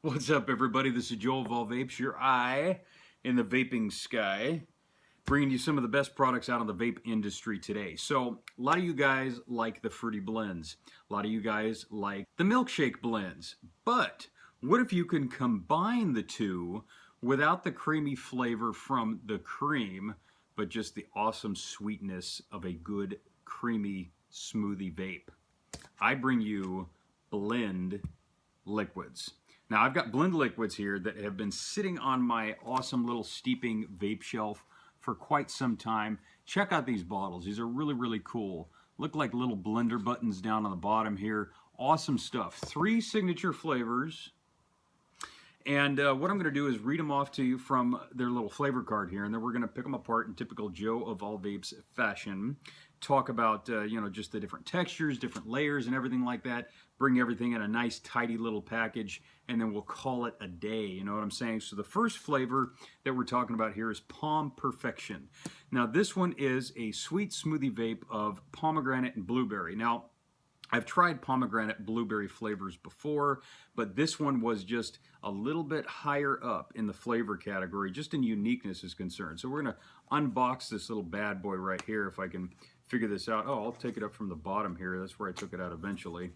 What's up, everybody? This is Joel of All Vapes, your eye in the vaping sky, bringing you some of the best products out of the vape industry today. So, a lot of you guys like the fruity blends. A lot of you guys like the milkshake blends. But what if you can combine the two without the creamy flavor from the cream, but just the awesome sweetness of a good, creamy smoothie vape? I bring you blend liquids. Now I've got blend liquids here that have been sitting on my awesome little steeping vape shelf for quite some time. Check out these bottles. These are really, really cool. Look like little blender buttons down on the bottom here. Awesome stuff. 3 signature flavors. And what I'm going to do is read them off to you from their little flavor card here, and then we're going to pick them apart in typical Joe of All Vapes fashion. Talk about, just the different textures, different layers, and everything like that. Bring everything in a nice, tidy little package, and then we'll call it a day. You know what I'm saying? So the first flavor that we're talking about here is Pom Perfection. Now, this one is a sweet smoothie vape of pomegranate and blueberry. Now, I've tried pomegranate blueberry flavors before, but this one was just a little bit higher up in the flavor category, just in uniqueness is concerned. So we're going to unbox this little bad boy right here, if I can figure this out. Oh, I'll take it up from the bottom here. That's where I took it out eventually,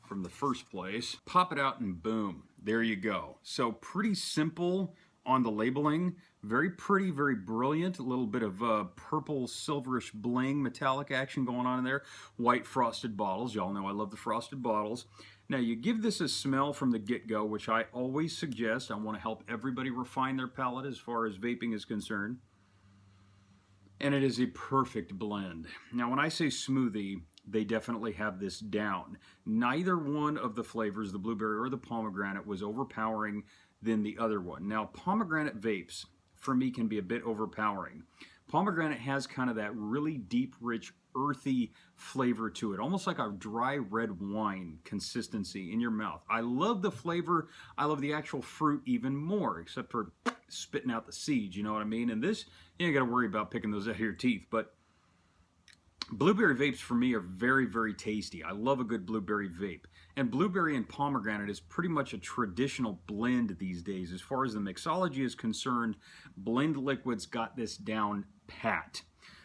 from the first place. Pop it out and boom, there you go. So pretty simple on the labeling. Very pretty, very brilliant. A little bit of purple, silverish bling, metallic action going on in there. White frosted bottles. Y'all know I love the frosted bottles. Now, you give this a smell from the get-go, which I always suggest. I want to help everybody refine their palate as far as vaping is concerned. And it is a perfect blend. Now, when I say smoothie, they definitely have this down. Neither one of the flavors, the blueberry or the pomegranate, was overpowering than the other one. Now, pomegranate vapes, for me, can be a bit overpowering. Pomegranate has kind of that really deep, rich, earthy flavor to it, almost like a dry red wine consistency in your mouth. I love the flavor. I love the actual fruit even more, except for spitting out the seeds, you know what I mean? And this, you ain't got to worry about picking those out of your teeth, but blueberry vapes for me are very, very tasty. I love a good blueberry vape. And blueberry and pomegranate is pretty much a traditional blend these days. As far as the mixology is concerned, blend liquids got this down pat.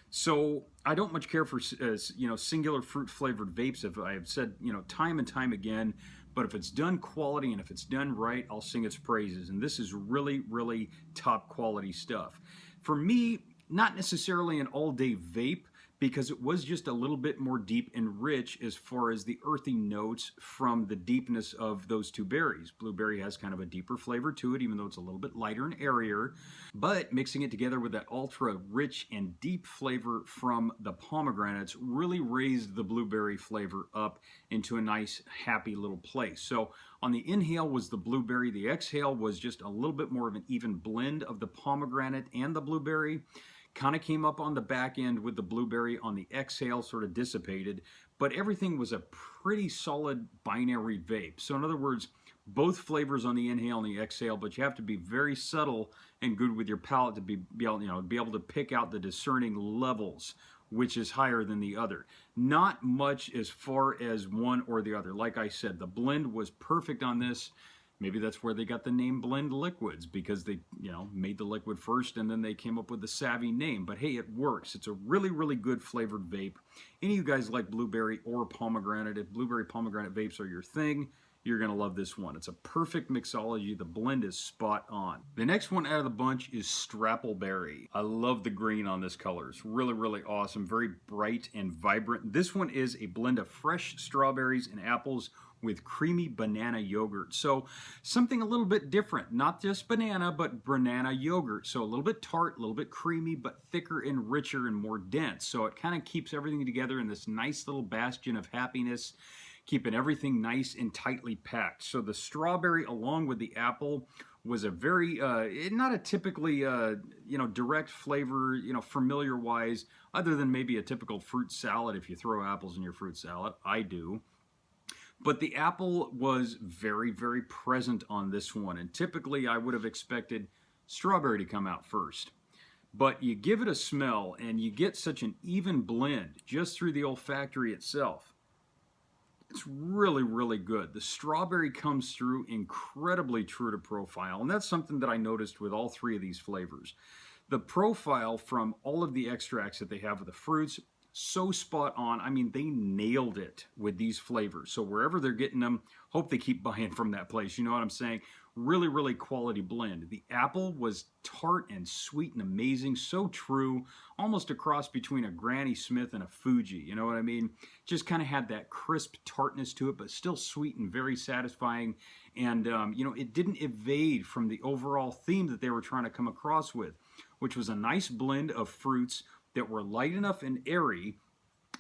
So I don't much care for singular fruit flavored vapes, if I have said time and time again. But if it's done quality and if it's done right, I'll sing its praises. And this is really, really top quality stuff. For me, not necessarily an all-day vape, because it was just a little bit more deep and rich as far as the earthy notes from the deepness of those two berries. Blueberry has kind of a deeper flavor to it, even though it's a little bit lighter and airier. But mixing it together with that ultra rich and deep flavor from the pomegranates really raised the blueberry flavor up into a nice, happy little place. So on the inhale was the blueberry. The exhale was just a little bit more of an even blend of the pomegranate and the blueberry. Kind of came up on the back end with the blueberry. On the exhale, sort of dissipated, but everything was a pretty solid binary vape. So in other words, both flavors on the inhale and the exhale, but you have to be very subtle and good with your palate to be able to pick out the discerning levels, which is higher than the other. Not much as far as one or the other. Like I said, the blend was perfect on this. Maybe that's where they got the name Blend Liquids, because they, made the liquid first and then they came up with the savvy name. But hey, it works. It's a really, really good flavored vape. Any of you guys like blueberry or pomegranate, if blueberry pomegranate vapes are your thing, you're going to love this one. It's a perfect mixology. The blend is spot on. The next one out of the bunch is Strappleberry. I love the green on this color. It's really, really awesome. Very bright and vibrant. This one is a blend of fresh strawberries and apples with creamy banana yogurt. So something a little bit different, not just banana, but banana yogurt. So a little bit tart, a little bit creamy, but thicker and richer and more dense. So it kind of keeps everything together in this nice little bastion of happiness, keeping everything nice and tightly packed. So the strawberry along with the apple was a very, not a typically, direct flavor, familiar wise, other than maybe a typical fruit salad if you throw apples in your fruit salad. I do. But the apple was very, very present on this one. And typically I would have expected strawberry to come out first. But you give it a smell and you get such an even blend just through the olfactory itself. It's really, really good. The strawberry comes through incredibly true to profile, and that's something that I noticed with all three of these flavors. The profile from all of the extracts that they have with the fruits, so spot on. I mean, they nailed it with these flavors. So wherever they're getting them, hope they keep buying from that place. You know what I'm saying? Really, really quality blend. The apple was tart and sweet and amazing. So true. Almost a cross between a Granny Smith and a Fuji. You know what I mean? Just kind of had that crisp tartness to it, but still sweet and very satisfying. And, it didn't evade from the overall theme that they were trying to come across with, which was a nice blend of fruits that were light enough and airy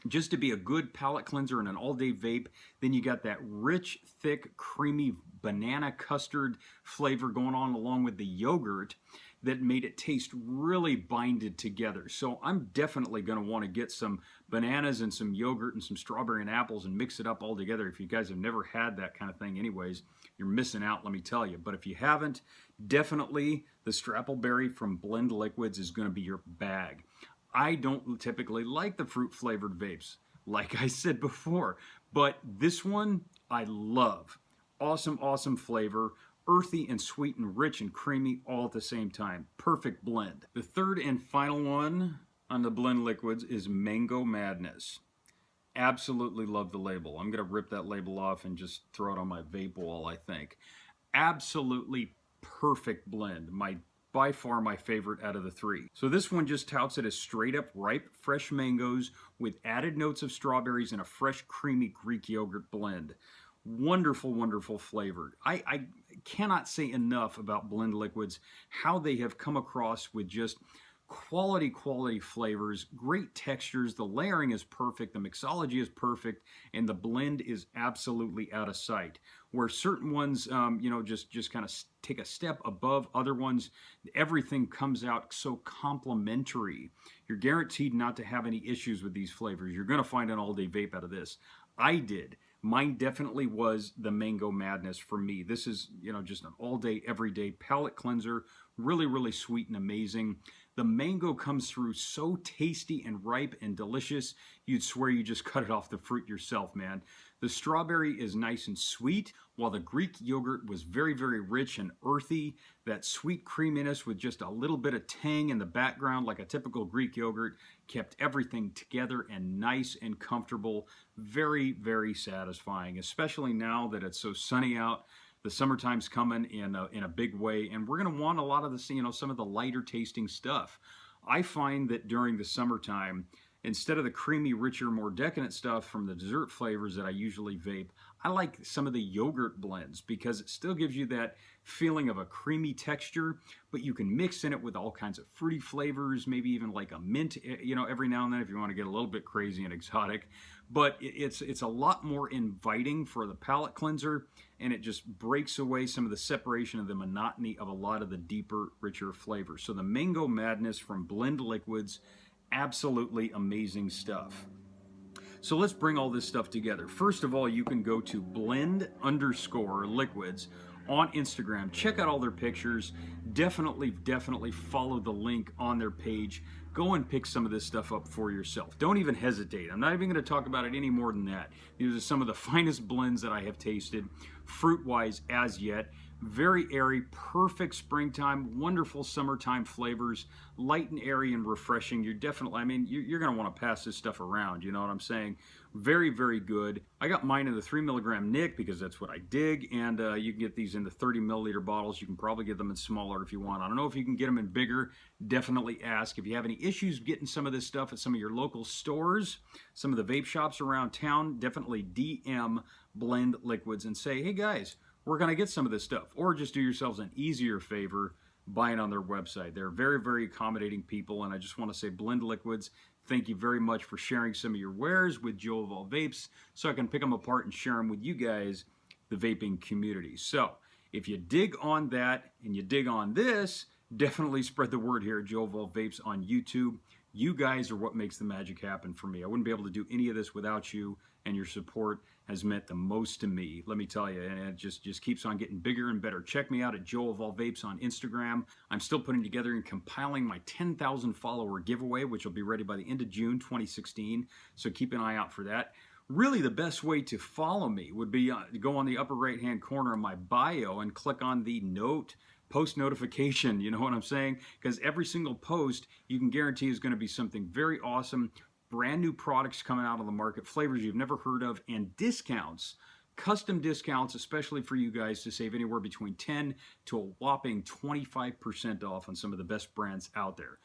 just to be a good palate cleanser and an all-day vape. Then you got that rich, thick, creamy banana custard flavor going on along with the yogurt that made it taste really binded together. So I'm definitely going to want to get some bananas and some yogurt and some strawberry and apples and mix it up all together. If you guys have never had that kind of thing anyways, you're missing out, let me tell you. But if you haven't, definitely the Strappleberry from Blend Liquids is going to be your bag. I don't typically like the fruit flavored vapes, like I said before, but this one I love. Awesome, awesome flavor, earthy and sweet and rich and creamy all at the same time. Perfect blend. The third and final one on the Blend Liquids is Mango Madness. Absolutely love the label. I'm going to rip that label off and just throw it on my vape wall, I think. Absolutely perfect blend. By far my favorite out of the three. So this one just touts it as straight up ripe, fresh mangoes with added notes of strawberries and a fresh, creamy Greek yogurt blend. Wonderful, wonderful flavor. I cannot say enough about Blend Liquids, how they have come across with just quality flavors, great textures, the layering is perfect, the mixology is perfect, and the blend is absolutely out of sight. Where certain ones, just kind of take a step above other ones, everything comes out so complementary. You're guaranteed not to have any issues with these flavors. You're going to find an all-day vape out of this. I did. Mine definitely was the Mango Madness for me. This is, just an all-day, everyday palate cleanser. Really, really sweet and amazing. The mango comes through so tasty and ripe and delicious, you'd swear you just cut it off the fruit yourself, man. The strawberry is nice and sweet, while the Greek yogurt was very, very rich and earthy. That sweet creaminess with just a little bit of tang in the background, like a typical Greek yogurt, kept everything together and nice and comfortable. Very, very satisfying, especially now that it's so sunny out. The summertime's coming in a big way, and we're going to want a lot of the, some of the lighter tasting stuff. I find that during the summertime, instead of the creamy, richer, more decadent stuff from the dessert flavors that I usually vape, I like some of the yogurt blends because it still gives you that feeling of a creamy texture, but you can mix in it with all kinds of fruity flavors, maybe even like a mint, every now and then if you want to get a little bit crazy and exotic. But it's a lot more inviting for the palate cleanser, and it just breaks away some of the separation of the monotony of a lot of the deeper, richer flavors. So the Mango Madness from Blend Liquids, absolutely amazing stuff. So let's bring all this stuff together. First of all, you can go to blend_liquids on Instagram. Check out all their pictures. Definitely follow the link on their page. Go and pick some of this stuff up for yourself. Don't even hesitate. I'm not even going to talk about it any more than that. These are some of the finest blends that I have tasted, fruit-wise as yet. Very airy, perfect springtime, wonderful summertime flavors, light and airy and refreshing. You're definitely, you're going to want to pass this stuff around, you know what I'm saying? Very, very good. I got mine in the 3 milligram nic because that's what I dig, and you can get these in the 30 milliliter bottles. You can probably get them in smaller if you want. I don't know if you can get them in bigger. Definitely ask. If you have any issues getting some of this stuff at some of your local stores, some of the vape shops around town, definitely DM Blend Liquids and say, hey guys, we're going to get some of this stuff. Or just do yourselves an easier favor buying on their website. They're very, very accommodating people, and I just want to say Blend Liquids, thank you very much for sharing some of your wares with Joe of All Vapes so I can pick them apart and share them with you guys, the vaping community. So if you dig on that and you dig on this, definitely spread the word here at Joe of All Vapes on YouTube. You guys are what makes the magic happen for me. I wouldn't be able to do any of this without you, and your support has meant the most to me, let me tell you, and it just keeps on getting bigger and better. Check me out at Joe of All Vapes on Instagram. I'm still putting together and compiling my 10,000 follower giveaway, which will be ready by the end of June 2016, so keep an eye out for that. Really, the best way to follow me would be to go on the upper right-hand corner of my bio and click on the post notification. You know what I'm saying? Because every single post you can guarantee is going to be something very awesome, brand new products coming out on the market, flavors you've never heard of, and discounts. Custom discounts, especially for you guys, to save anywhere between 10 to a whopping 25% off on some of the best brands out there.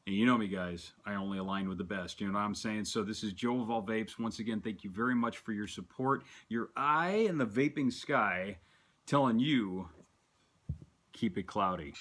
And you know me, guys, I only align with the best. You know what I'm saying? So this is Joe of All Vapes. Once again, thank you very much for your support. Your eye in the vaping sky telling you, keep it cloudy.